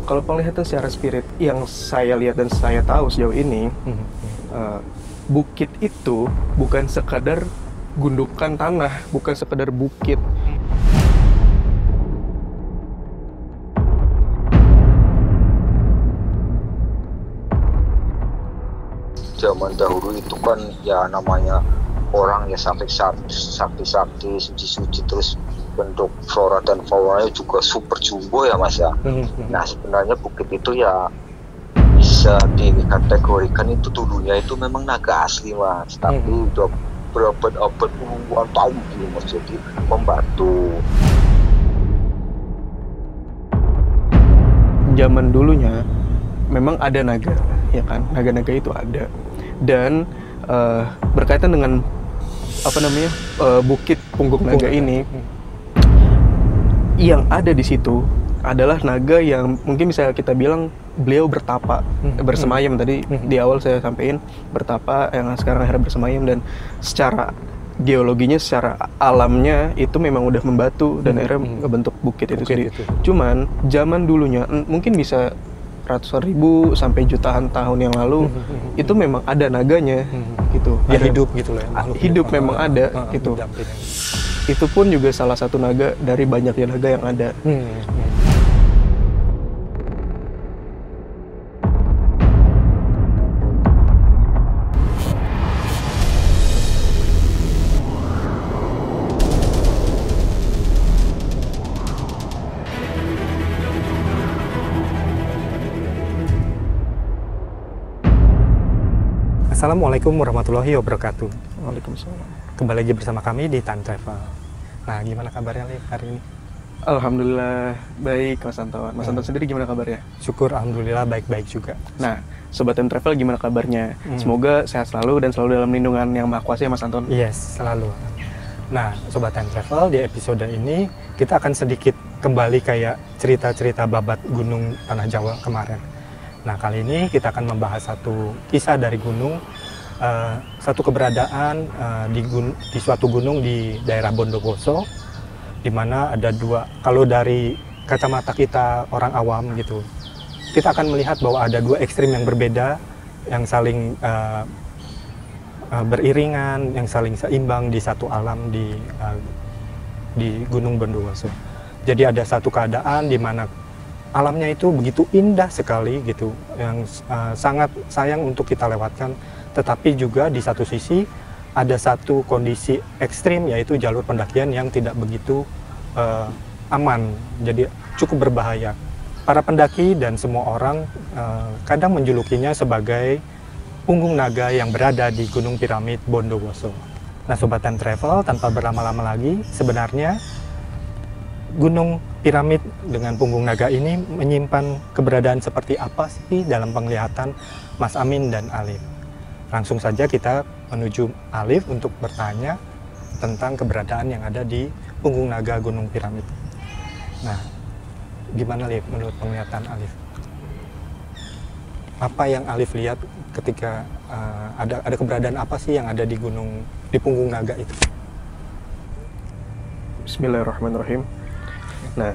Kalau penglihatan secara spirit yang saya lihat dan saya tahu sejauh ini, bukit itu bukan sekadar gundukan tanah, bukan sekadar bukit. Zaman dahulu itu kan ya namanya orang ya sampai sakti-sakti, suci-suci, terus bentuk flora dan faunanya juga super jumbo ya Mas ya. Nah sebenarnya bukit itu ya bisa dikategorikan itu dulunya itu memang naga asli Mas, tapi udah berabad-abad puluhan tahun gitu Mas, jadi pembantu. Zaman dulunya memang ada naga, ya kan? Naga-naga itu ada. Dan berkaitan dengan bukit punggung naga ini, yang ada di situ adalah naga yang mungkin bisa kita bilang beliau bertapa, bersemayam. Tadi di awal saya sampaikan bertapa, yang sekarang akhirnya bersemayam, dan secara geologinya, secara alamnya itu memang udah membatu dan akhirnya ngebentuk bukit itu sendiri. Cuman zaman dulunya mungkin bisa ratusan ribu sampai jutaan tahun yang lalu itu memang ada naganya gitu. Dia ada, hidup gitu lah ya, hidup memang ada gitu. Itu pun juga salah satu naga dari banyaknya naga yang ada. Assalamualaikum warahmatullahi wabarakatuh. Waalaikumsalam. Kembali lagi bersama kami di Time Travel. Nah, gimana kabarnya Liv hari ini? Alhamdulillah baik Mas Anton. Mas Anton sendiri gimana kabarnya? Syukur alhamdulillah baik-baik juga. Nah, Sobat Time Travel gimana kabarnya? Semoga sehat selalu dan selalu dalam lindungan Yang Maha Kuasa ya Mas Anton. Yes, selalu. Nah, Sobat Time Travel, di episode ini kita akan sedikit kembali kayak cerita-cerita babat Gunung Tanah Jawa kemarin. Nah, kali ini kita akan membahas satu kisah dari gunung, satu keberadaan di suatu gunung di daerah Bondowoso, di mana ada dua, kalau dari kacamata kita orang awam gitu, kita akan melihat bahwa ada dua ekstrim yang berbeda, yang saling beriringan, yang saling seimbang di satu alam di Gunung Bondowoso. Jadi ada satu keadaan di mana alamnya itu begitu indah sekali gitu, yang sangat sayang untuk kita lewatkan. Tetapi juga di satu sisi ada satu kondisi ekstrim, yaitu jalur pendakian yang tidak begitu aman, jadi cukup berbahaya. Para pendaki dan semua orang kadang menjulukinya sebagai punggung naga yang berada di Gunung Piramid Bondowoso. Nah, Sobat Time Travel, tanpa berlama-lama lagi, sebenarnya Gunung Piramid dengan punggung naga ini menyimpan keberadaan seperti apa sih dalam penglihatan Mas Amin dan Alif. Langsung saja kita menuju Alif untuk bertanya tentang keberadaan yang ada di punggung naga Gunung Piramid. Nah, gimana Alif menurut penglihatan Alif? Apa yang Alif lihat ketika ada keberadaan apa sih yang ada di punggung naga itu? Bismillahirrahmanirrahim. Nah,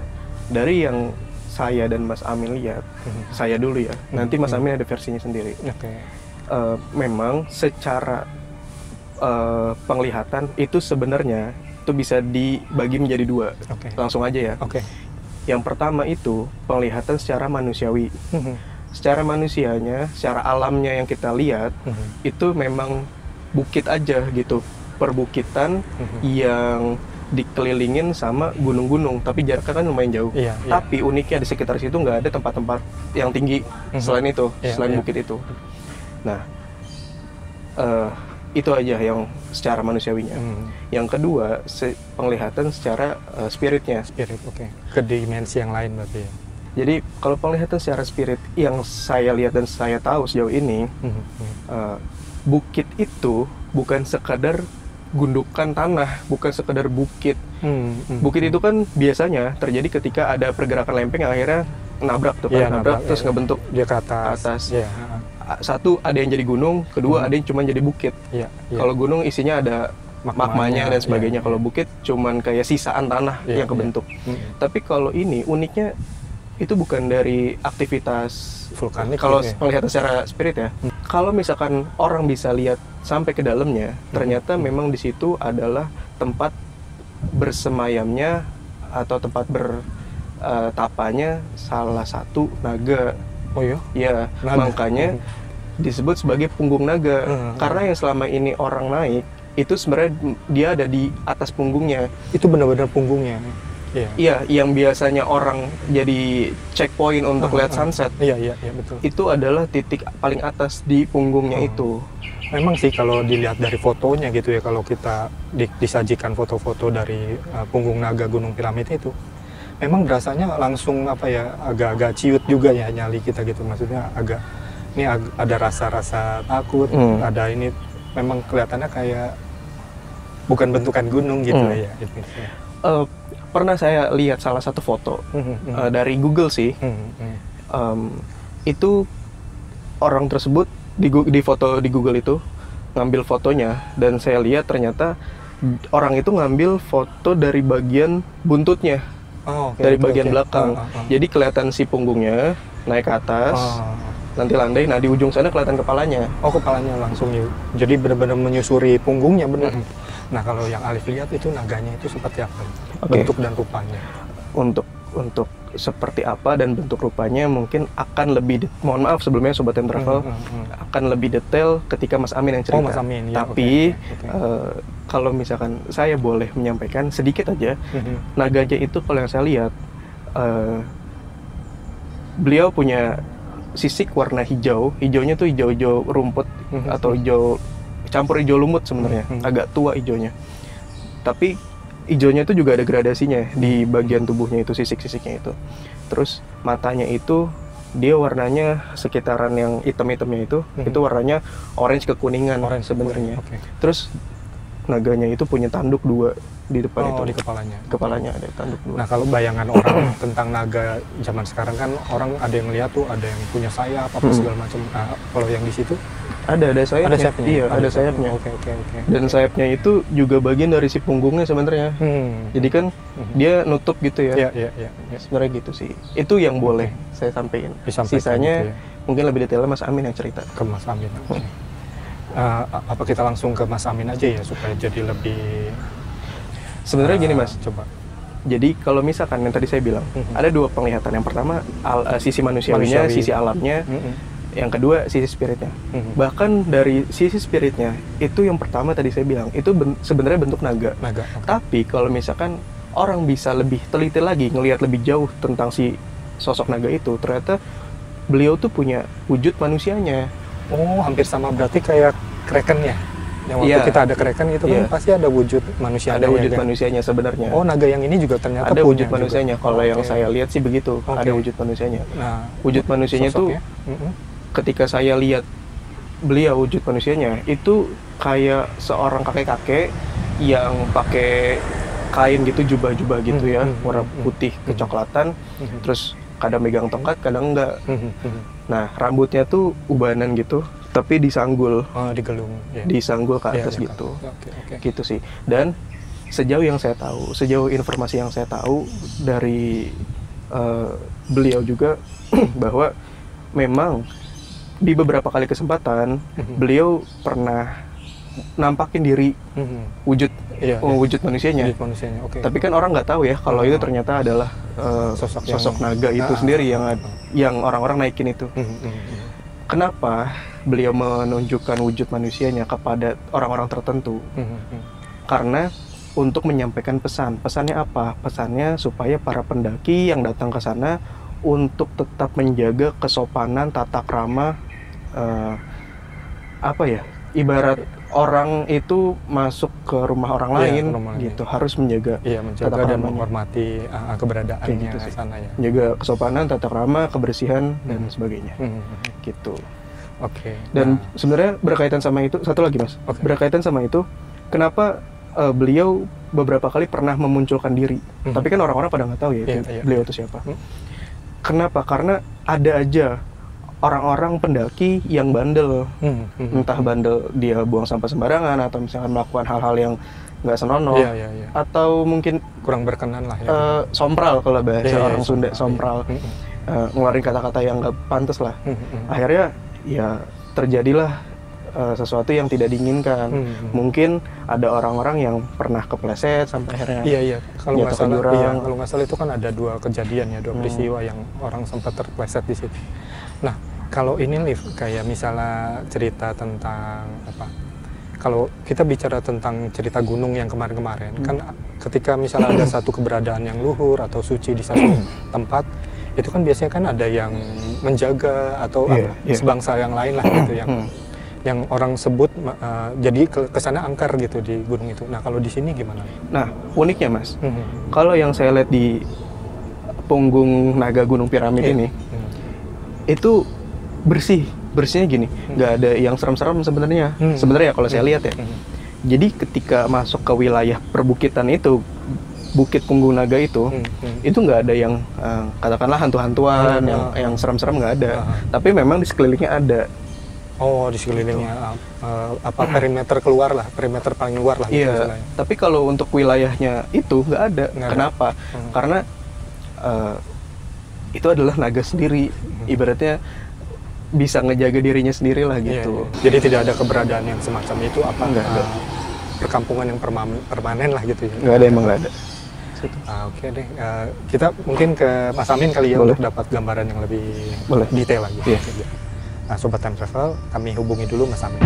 dari yang saya dan Mas Amin lihat, saya dulu ya, nanti Mas Amin ada versinya sendiri. Memang secara penglihatan itu sebenarnya itu bisa dibagi menjadi dua. Langsung aja ya. Yang pertama itu penglihatan secara manusiawi. Secara manusianya, secara alamnya yang kita lihat, itu memang bukit aja gitu, perbukitan yang dikelilingin sama gunung-gunung, tapi jaraknya kan lumayan jauh. Tapi uniknya di sekitar situ nggak ada tempat-tempat yang tinggi selain itu, selain bukit itu. Nah, itu aja yang secara manusiawinya. Yang kedua, penglihatan secara spiritnya. Ke dimensi yang lain berarti ya. Jadi kalau penglihatan secara spirit yang saya lihat dan saya tahu sejauh ini, bukit itu bukan sekadar gundukan tanah, bukan sekedar bukit. Bukit itu kan biasanya terjadi ketika ada pergerakan lempeng yang akhirnya nabrak tuh, nabrak terus ngebentuk dia ke atas. Satu, ada yang jadi gunung, kedua ada yang cuma jadi bukit. Kalau gunung isinya ada magmanya dan sebagainya. Kalau bukit cuman kayak sisaan tanah yang kebentuk. Tapi kalau ini uniknya itu bukan dari aktivitas vulkanik. Kalau gitu ya? melihat secara spirit ya. Kalau misalkan orang bisa lihat sampai ke dalamnya, ternyata memang di situ adalah tempat bersemayamnya atau tempat bertapanya salah satu naga. Oh iya? Ya, Naga. makanya disebut sebagai punggung naga. Karena yang selama ini orang naik itu sebenarnya dia ada di atas punggungnya. Itu benar-benar punggungnya. Iya, yang biasanya orang jadi checkpoint untuk lihat sunset. Iya, betul. Itu adalah titik paling atas di punggungnya itu. Memang sih kalau dilihat dari fotonya gitu ya, kalau kita disajikan foto-foto dari punggung naga Gunung Piramid itu, memang berasanya langsung apa ya, agak-agak ciut juga ya nyali kita gitu. Maksudnya ada rasa-rasa takut, ada ini memang kelihatannya kayak bukan bentukan gunung gitu ya. Pernah saya lihat salah satu foto dari Google sih. Itu orang tersebut di foto di Google itu ngambil fotonya, dan saya lihat ternyata orang itu ngambil foto dari bagian buntutnya, dari bagian belakang. Jadi kelihatan si punggungnya naik ke atas, nanti landai. Nah di ujung sana kelihatan kepalanya. Oh, kepalanya langsung ya. Jadi benar-benar menyusuri punggungnya benar. Nah kalau yang Alif lihat itu naganya itu seperti apa? Bentuk dan rupanya? Untuk seperti apa dan bentuk rupanya mungkin akan lebih mohon maaf sebelumnya Sobat Time Travel, akan lebih detail ketika Mas Amin yang cerita. Mas Amin, ya, tapi kalau misalkan saya boleh menyampaikan sedikit aja, naganya itu kalau yang saya lihat, beliau punya sisik warna hijau. Hijaunya tuh hijau-hijau rumput atau hijau campur hijau lumut sebenarnya, agak tua hijaunya. Tapi hijaunya itu juga ada gradasinya di bagian tubuhnya itu, sisik-sisiknya itu. Terus matanya itu dia warnanya sekitaran yang hitam-hitamnya itu warnanya orange kekuningan sebenarnya. Terus naganya itu punya tanduk 2 di depan itu. Di kepalanya. Kepalanya ada tanduk 2. Nah kalau bayangan orang tentang naga zaman sekarang kan orang ada yang lihat tuh ada yang punya sayap apa segala macam. Nah, kalau yang di situ ada sayapnya. Ada sayapnya. Iya, ada sayapnya. Oke. Dan sayapnya itu juga bagian dari si punggungnya sebenarnya. Jadi kan dia nutup gitu ya. Iya. Sebenarnya gitu sih. Itu yang boleh saya sampaikan. Sisanya gitu ya. Mungkin lebih detailnya Mas Amin yang cerita. Ke Mas Amin. Apa kita langsung ke Mas Amin aja ya supaya jadi lebih. Sebenarnya gini Mas. Coba. Jadi kalau misalkan yang tadi saya bilang ada 2 penglihatan. Yang pertama sisi manusiawinya, sisi alamnya. Yang kedua sisi spiritnya. Bahkan dari sisi spiritnya itu yang pertama tadi saya bilang itu sebenarnya bentuk naga. Tapi kalau misalkan orang bisa lebih teliti lagi ngelihat lebih jauh tentang si sosok naga itu, ternyata beliau tuh punya wujud manusianya. Oh, hampir sama berarti kayak krakennya. Yang waktu kita ada kraken itu kan pasti ada wujud manusia. Ada wujud manusianya sebenarnya. Oh, naga yang ini juga ternyata ada punya wujud manusianya. Kalau yang saya lihat sih begitu, ada wujud manusianya. Nah, wujud manusianya tuh ketika saya lihat beliau wujud manusianya itu kayak seorang kakek-kakek yang pakai kain gitu, jubah-jubah gitu ya, warna putih kecoklatan, terus kadang megang tongkat, kadang enggak. Nah, rambutnya tuh ubanan gitu, tapi disanggul, digelung, disanggul ke atas gitu. Gitu sih. Dan sejauh yang saya tahu, sejauh informasi yang saya tahu dari beliau juga bahwa memang di beberapa kali kesempatan beliau pernah nampakin diri wujud manusianya. Tapi kan orang nggak tahu ya kalau itu ternyata adalah sosok naga itu sendiri yang orang-orang naikin itu. Kenapa beliau menunjukkan wujud manusianya kepada orang-orang tertentu? Karena untuk menyampaikan pesan. Pesannya apa? Pesannya supaya para pendaki yang datang ke sana untuk tetap menjaga kesopanan, tata krama, ibarat orang itu masuk ke rumah orang lain gitu, harus menjaga dan menghormati keberadaannya gitu di sana ya. Menjaga kesopanan, tata krama, kebersihan dan sebagainya. Gitu. Dan sebenarnya berkaitan sama itu, satu lagi Mas. Berkaitan sama itu, kenapa beliau beberapa kali pernah memunculkan diri. Tapi kan orang-orang pada nggak tahu ya beliau itu siapa. Kenapa? Karena ada aja orang-orang pendaki yang bandel, entah bandel dia buang sampah sembarangan atau misalkan melakukan hal-hal yang nggak senonoh, atau mungkin kurang berkenan lah ya. Sompral kalau bahasa orang Sunda, sompral, ngeluarin kata-kata yang nggak pantas lah. Akhirnya ya terjadilah sesuatu yang tidak diinginkan. Mungkin ada orang-orang yang pernah kepleset sampai akhirnya kalau nggak salah itu kan ada 2 kejadian ya, 2 peristiwa yang orang sempat terpleset di situ. Nah, kalau ini Liv, kayak misalnya cerita tentang apa, kalau kita bicara tentang cerita gunung yang kemarin-kemarin, kan ketika misalnya ada satu keberadaan yang luhur atau suci di satu tempat, itu kan biasanya kan ada yang menjaga atau sebangsa yang lain lah gitu, yang orang sebut jadi kesana angker gitu di gunung itu. Nah, kalau di sini gimana? Nah, uniknya Mas, kalau yang saya lihat di punggung naga Gunung Piramid ini, itu bersihnya gini, nggak ada yang serem-serem sebenarnya. Sebenarnya kalau saya lihat ya, jadi ketika masuk ke wilayah perbukitan itu, Bukit Punggung Naga itu nggak ada yang katakanlah hantu-hantuan, yang serem-serem nggak ada. Tapi memang di sekelilingnya ada. Oh, di sekelilingnya perimeter keluar lah, perimeter paling luar lah. Iya. Tapi kalau untuk wilayahnya itu nggak ada. Kenapa? Karena itu adalah naga sendiri. Ibaratnya bisa ngejaga dirinya sendiri lah gitu. Jadi tidak ada keberadaan yang semacam itu apa? Nggak ada. Perkampungan yang permanen lah gitu ya? Nggak ada, emang nggak ada. Oke deh, kita mungkin ke Mas Amin kali ya. Boleh. Untuk dapat gambaran yang lebih detail lagi. Nah, Sobat Time Travel, kami hubungi dulu Mas Amin.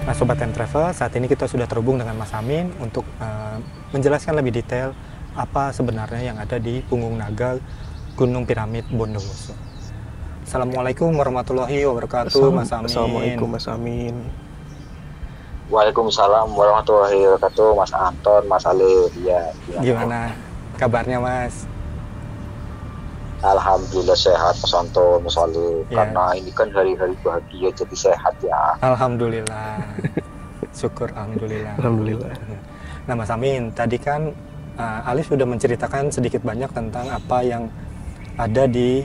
Nah, Sobat Time Travel, saat ini kita sudah terhubung dengan Mas Amin untuk menjelaskan lebih detail apa sebenarnya yang ada di punggung naga Gunung Piramid Bondowoso. Assalamualaikum warahmatullahi wabarakatuh, Mas Amin. Assalamualaikum, Mas Amin. Waalaikumsalam warahmatullahi wabarakatuh, Mas Anton, Mas Alif. Ya, gimana kabarnya, Mas? Alhamdulillah sehat, Mas Anton, Mas Alif. Karena ini kan hari-hari bahagia, jadi sehat ya. Alhamdulillah. Syukur, alhamdulillah. Alhamdulillah. Nah, Mas Amin, tadi kan Alif sudah menceritakan sedikit banyak tentang apa yang ada di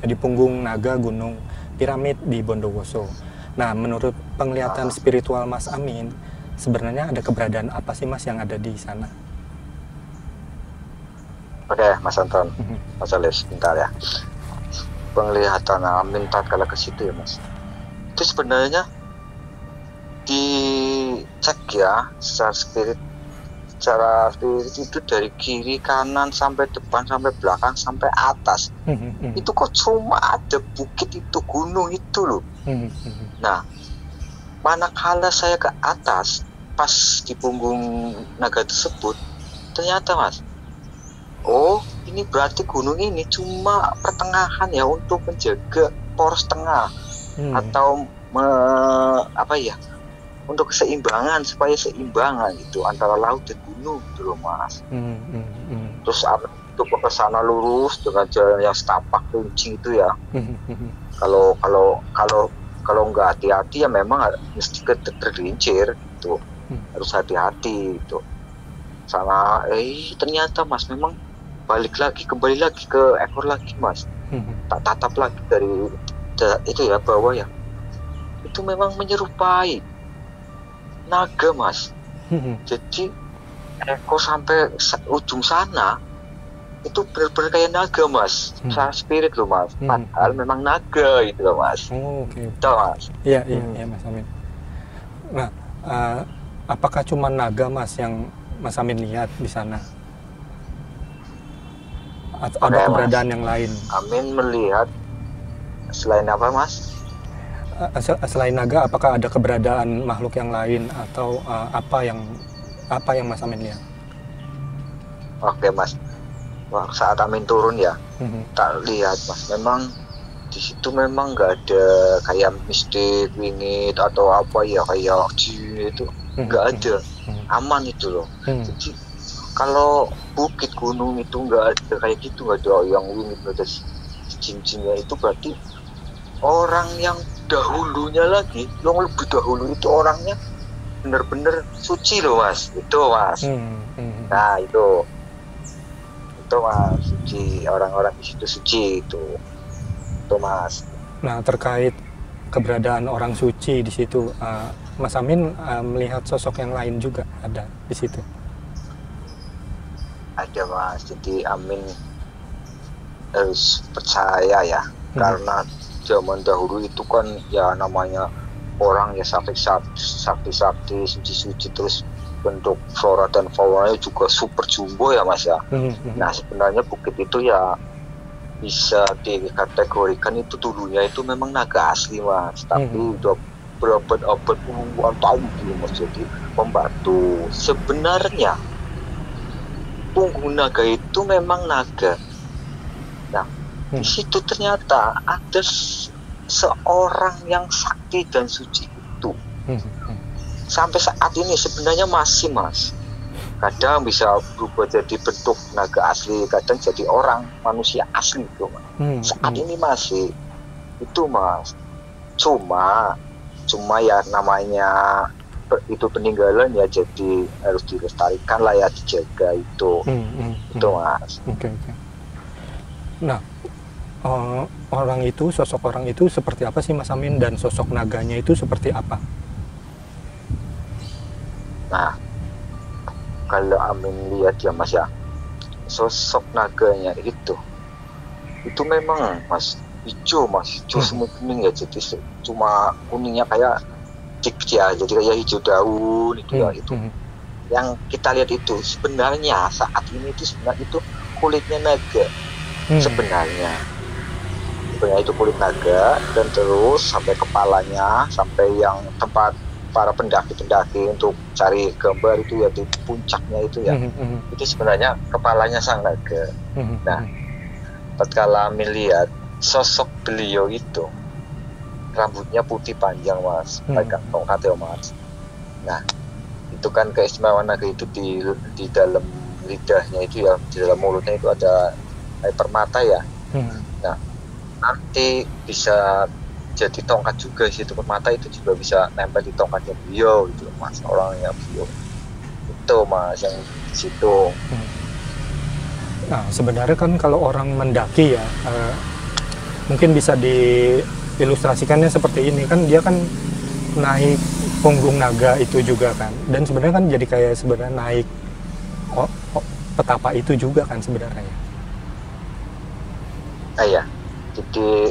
di punggung naga Gunung Piramid di Bondowoso. Nah, menurut penglihatan spiritual Mas Amin, sebenarnya ada keberadaan apa sih Mas yang ada di sana? Oke, Mas Anton, Mas Alif, sebentar ya. Penglihatan Amin tatkala ke situ ya, Mas. Itu sebenarnya dicek ya secara spirit itu dari kiri, kanan, sampai depan, sampai belakang, sampai atas. Itu kok cuma ada bukit itu, gunung itu loh. Nah, manakala saya ke atas, pas di punggung naga tersebut, ternyata Mas, oh ini berarti gunung ini cuma pertengahan ya, untuk menjaga poros tengah atau untuk keseimbangan, supaya seimbangan gitu antara laut dan gunung gitu loh Mas. Terus untuk ke sana lurus dengan jalan yang setapak runcing itu ya. Kalau nggak hati-hati ya memang mesti tergelincir gitu. Harus hati-hati gitu. Sana ternyata Mas memang kembali lagi ke ekor lagi Mas. Tak tatap lagi dari itu ya bawah ya. Itu memang menyerupai naga Mas. Jadi ekor sampai ujung sana itu benar-benar kayak naga Mas. Secara spirit loh Mas. Padahal memang naga itu loh Mas. Oke. Itu Mas. Iya Mas Amin. Nah, apakah cuma naga Mas yang Mas Amin lihat di sana? Atau ada keberadaan yang lain? Amin melihat selain apa Mas? Selain naga, apakah ada keberadaan makhluk yang lain atau apa yang Mas Amin lihat? Oke Mas, saat Amin turun ya, tak lihat Mas. Memang di situ memang nggak ada kayak mistik, wingit atau apa ya kayak jin itu, nggak ada, aman itu loh. Jadi kalau bukit gunung itu nggak ada kayak gitu, nggak ada yang wingit, nggak ada jin-jinnya, itu berarti orang yang dahulunya lagi, yang lebih dahulu itu orangnya bener-bener suci loh Mas, itu Mas. Nah itu Mas, suci, orang-orang di situ suci itu Mas. Nah terkait keberadaan orang suci di situ, Mas Amin melihat sosok yang lain juga ada di situ? Ada Mas, jadi Amin harus percaya ya, karena zaman dahulu itu kan ya namanya orang ya sakti-sakti, suci-suci, terus bentuk flora dan faunanya juga super jumbo ya Mas ya. Nah sebenarnya bukit itu ya bisa dikategorikan itu dulunya itu memang naga asli Mas, tapi udah berabad-abad puluhan tahun gitu Mas, jadi pembantu. Sebenarnya punggung naga itu memang naga. Nah di situ ternyata ada seorang yang sakti dan suci itu. Sampai saat ini sebenarnya masih Mas, kadang bisa berubah jadi bentuk naga asli, kadang jadi orang manusia asli itu Mas. Saat ini masih itu Mas, cuma ya namanya itu peninggalan ya, jadi harus dilestarikan lah ya, dijaga itu. Itu Mas. Okay. Nah sosok orang itu seperti apa sih Mas Amin, dan sosok naganya itu seperti apa? Nah kalau Amin lihat ya Mas ya, sosok naganya itu memang Mas hijau semu kuning ya, jadi cuma kuningnya kayak ya, jadi kayak hijau daun itu ya, itu yang kita lihat itu sebenarnya saat ini itu sebenarnya itu kulitnya naga. Sebenarnya itu kulit naga, dan terus sampai kepalanya, sampai yang tempat para pendaki-pendaki untuk cari gambar itu ya, di puncaknya itu ya, itu sebenarnya kepalanya sang naga. Nah tatkala melihat sosok beliau itu, rambutnya putih panjang Mas, pegang tongkat ya Mas. Nah itu kan keistimewaan naga itu di dalam lidahnya itu ya, di dalam mulutnya itu ada air permata ya. Nah nanti bisa jadi tongkat juga sih, itu permata itu juga bisa nempel di tongkatnya beliau itu Mas, orangnya beliau itu Mas yang di situ. Nah sebenarnya kan kalau orang mendaki ya, mungkin bisa diilustrasikannya seperti ini kan, dia kan naik punggung naga itu juga kan, dan sebenarnya kan jadi kayak sebenarnya naik petapa itu juga kan sebenarnya. Ya jadi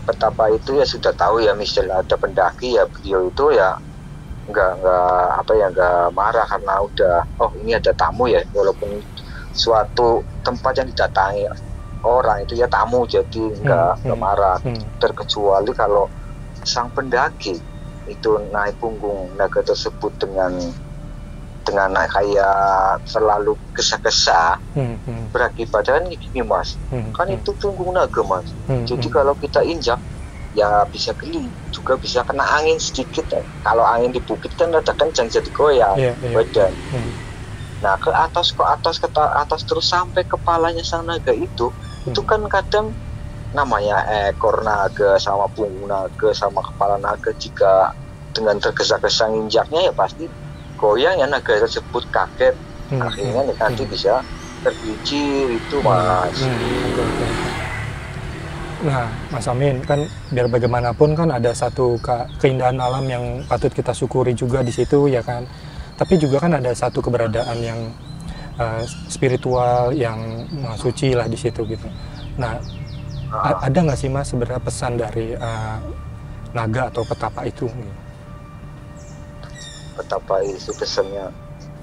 petapa itu ya sudah tahu ya, misalnya ada pendaki ya, beliau itu ya nggak marah karena udah ini ada tamu ya, walaupun suatu tempat yang didatangi orang itu ya tamu, jadi nggak marah. Terkecuali kalau sang pendaki itu naik punggung naga tersebut dengan kayak terlalu gesa-gesa, berakibatkan gini Mas, kan itu punggung naga Mas, jadi kalau kita injak ya bisa geli, juga bisa kena angin sedikit ya. Kalau angin di bukit kan ada kencang, jadi goyang badan. Nah ke atas terus sampai kepalanya sang naga itu kan kadang namanya ekor naga sama punggung naga sama kepala naga, jika dengan tergesa-gesa nginjaknya ya pasti goyang ya, naga tersebut kaget, akhirnya nanti bisa tergelincir itu Mas. Nah Mas Amin, kan biar bagaimanapun kan ada satu keindahan alam yang patut kita syukuri juga di situ ya kan, tapi juga kan ada satu keberadaan yang spiritual yang suci lah di situ gitu. Nah ada nggak sih Mas sebenarnya pesan dari naga atau petapa itu? Petapa itu pesannya,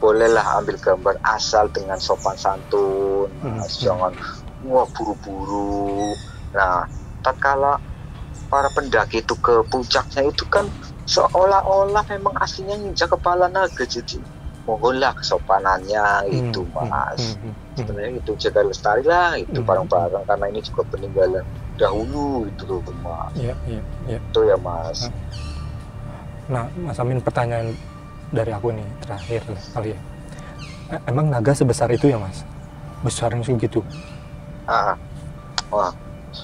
bolehlah ambil gambar asal dengan sopan santun, jangan buru-buru. Nah tatkala para pendaki itu ke puncaknya itu kan seolah-olah memang aslinya nginjak kepala naga, jadi mohonlah kesopanannya itu Mas. Sebenarnya itu jaga lestari lah itu barang-barang, karena ini juga peninggalan dahulu itu loh Mas. Itu ya Mas. Nah Mas Amin, pertanyaan dari aku nih terakhir kali ya, emang naga sebesar itu ya Mas? Besar yang segitu? Wah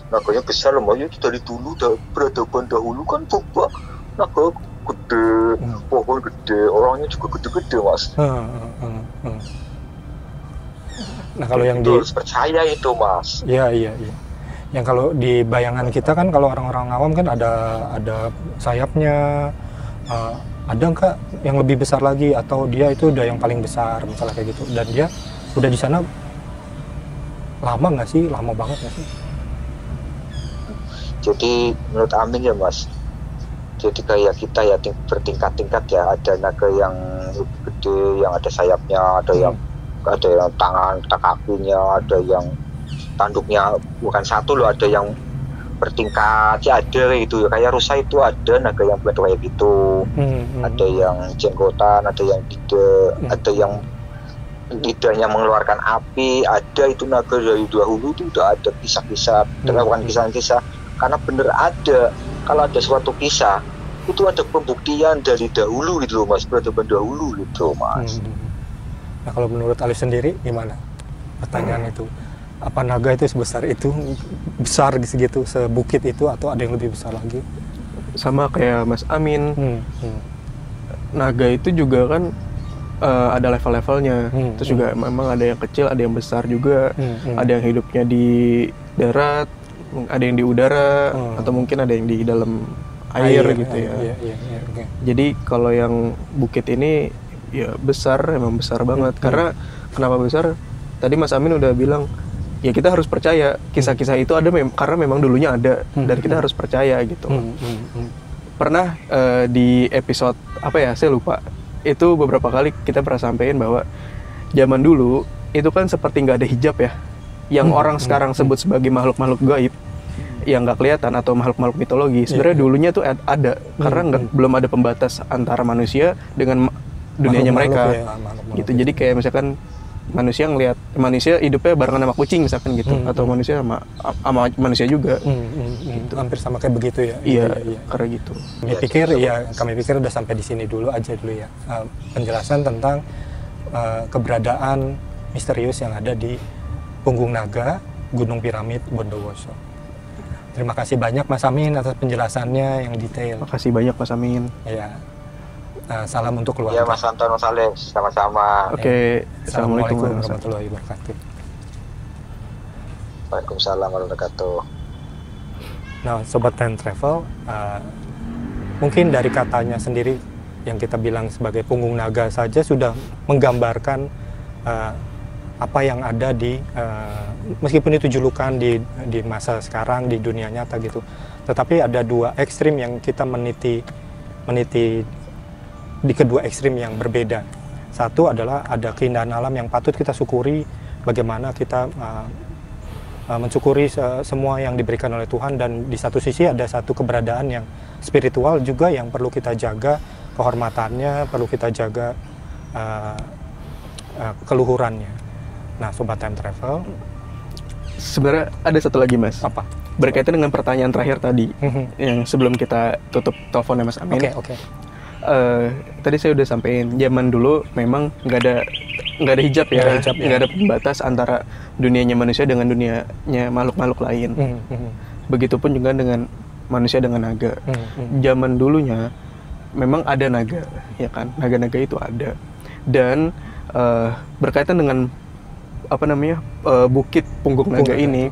naganya besar loh Mas, itu dari dulu peradaban dahulu kan coba naga gede, pohon gede, orangnya juga gede-gede Mas. Nah kalau yang harus percaya itu Mas. Iya. Yang kalau di bayangan kita kan, kalau orang-orang awam kan ada sayapnya, ada nggak yang lebih besar lagi, atau dia itu udah yang paling besar misalnya kayak gitu, dan dia udah di sana lama nggak sih, lama banget nggak sih? Jadi menurut Amin ya Mas, jadi kayak kita ya bertingkat-tingkat ya, ada naga yang lebih gede, yang ada sayapnya, ada yang tangan kakinya, ada yang tanduknya bukan satu loh, ada yang bertingkat ya, ada gitu ya, kayak rusa itu ada naga yang bentuk kayak gitu, ada yang jenggotan, ada yang tidak, ada yang lidahnya mengeluarkan api, ada itu naga dari dahulu itu udah ada kisah-kisah, bukan kisah-kisah, karena bener ada, kalau ada suatu kisah itu ada pembuktian dari dahulu gitu loh Mas, peradaban dahulu gitu Mas. Nah kalau menurut Alif sendiri gimana pertanyaan itu? Apa naga itu sebesar itu, besar segitu, sebukit itu, atau ada yang lebih besar lagi? Sama kayak Mas Amin, naga itu juga kan ada level-levelnya. Terus juga memang ada yang kecil, ada yang besar juga, ada yang hidupnya di darat, ada yang di udara, atau mungkin ada yang di dalam air gitu ya. Okay. Jadi kalau yang bukit ini ya besar, emang besar banget. Karena kenapa besar? Tadi Mas Amin udah bilang, ya kita harus percaya kisah-kisah itu ada karena memang dulunya ada, dan kita harus percaya gitu. Pernah di episode apa ya, saya lupa, itu beberapa kali kita pernah sampein bahwa zaman dulu itu kan seperti nggak ada hijab ya, yang orang sekarang sebut sebagai makhluk-makhluk gaib yang nggak kelihatan atau makhluk-makhluk mitologi. Sebenarnya dulunya tuh ada, karena belum ada pembatas antara manusia dengan dunianya mereka gitu. Jadi kayak misalkan manusia hidupnya barengan sama kucing misalkan gitu, atau manusia sama manusia juga gitu. Hampir sama kayak begitu ya. Iya. Karena gitu. Kami pikir udah sampai di sini dulu aja ya, penjelasan tentang keberadaan misterius yang ada di Punggung Naga, Gunung Piramid Bondowoso. Terima kasih banyak Mas Amin atas penjelasannya yang detail. Terima kasih banyak Mas Amin. Ya. Salam untuk keluarga. Ya Mas Anton, Saleh, sama-sama. Oke. Assalamualaikum warahmatullahi wabarakatuh. Waalaikumsalam warahmatullahi wabarakatuh. Nah, Sobat Time Travel, mungkin dari katanya sendiri yang kita bilang sebagai punggung naga saja sudah menggambarkan apa yang ada di meskipun itu julukan di masa sekarang di dunia nyata gitu, tetapi ada dua ekstrim yang kita meniti di kedua ekstrim yang berbeda. Satu adalah ada keindahan alam yang patut kita syukuri, bagaimana kita mensyukuri semua yang diberikan oleh Tuhan, dan di satu sisi ada satu keberadaan yang spiritual juga yang perlu kita jaga kehormatannya, perlu kita jaga keluhurannya. Nah, Sobat Time Travel, sebenarnya ada satu lagi Mas. Apa? Berkaitan dengan pertanyaan terakhir tadi, yang sebelum kita tutup teleponnya Mas Amin. Oke. Tadi saya udah sampein, zaman dulu memang nggak ada hijab ya, nggak ada pembatas antara dunianya manusia dengan dunianya makhluk-makhluk lain. Begitupun juga dengan manusia dengan naga. Zaman dulunya memang ada naga, ya kan? Naga-naga itu ada, dan berkaitan dengan bukit Punggung Naga ini,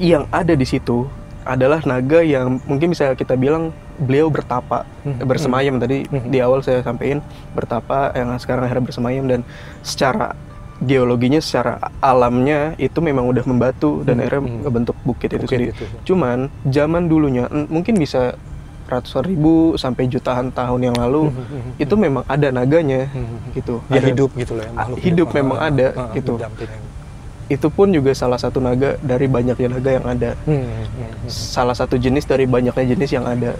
yang ada di situ adalah naga yang mungkin bisa kita bilang beliau bertapa, bersemayam. Tadi di awal saya sampaikan bertapa, yang sekarang akhirnya bersemayam, dan secara geologinya, secara alamnya itu memang udah membatu dan akhirnya ngebentuk bukit itu sendiri. Cuman zaman dulunya mungkin bisa ratusan ribu sampai jutaan tahun yang lalu itu memang ada naganya gitu. Dia hidup gitu loh ya, hidup memang ada gitu. Itu pun juga salah satu naga dari banyaknya naga yang ada. Salah satu jenis dari banyaknya jenis yang ada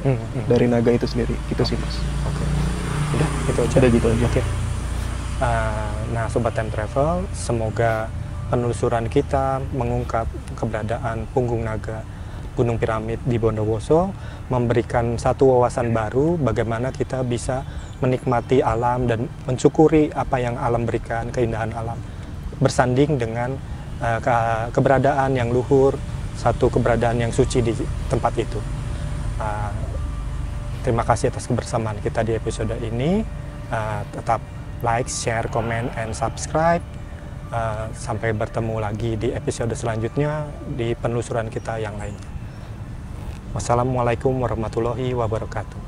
dari naga itu sendiri. Gitu sih Mas. Oke. Udah gitu aja. Udah gitu aja. Oke. Nah, Sobat Time Travel, semoga penelusuran kita mengungkap keberadaan Punggung Naga Gunung Piramid di Bondowoso memberikan satu wawasan baru bagaimana kita bisa menikmati alam dan mensyukuri apa yang alam berikan, keindahan alam, bersanding dengan keberadaan yang luhur, satu keberadaan yang suci di tempat itu. Terima kasih atas kebersamaan kita di episode ini. Tetap like, share, comment, and subscribe. Sampai bertemu lagi di episode selanjutnya di penelusuran kita yang lainnya. Wassalamualaikum warahmatullahi wabarakatuh.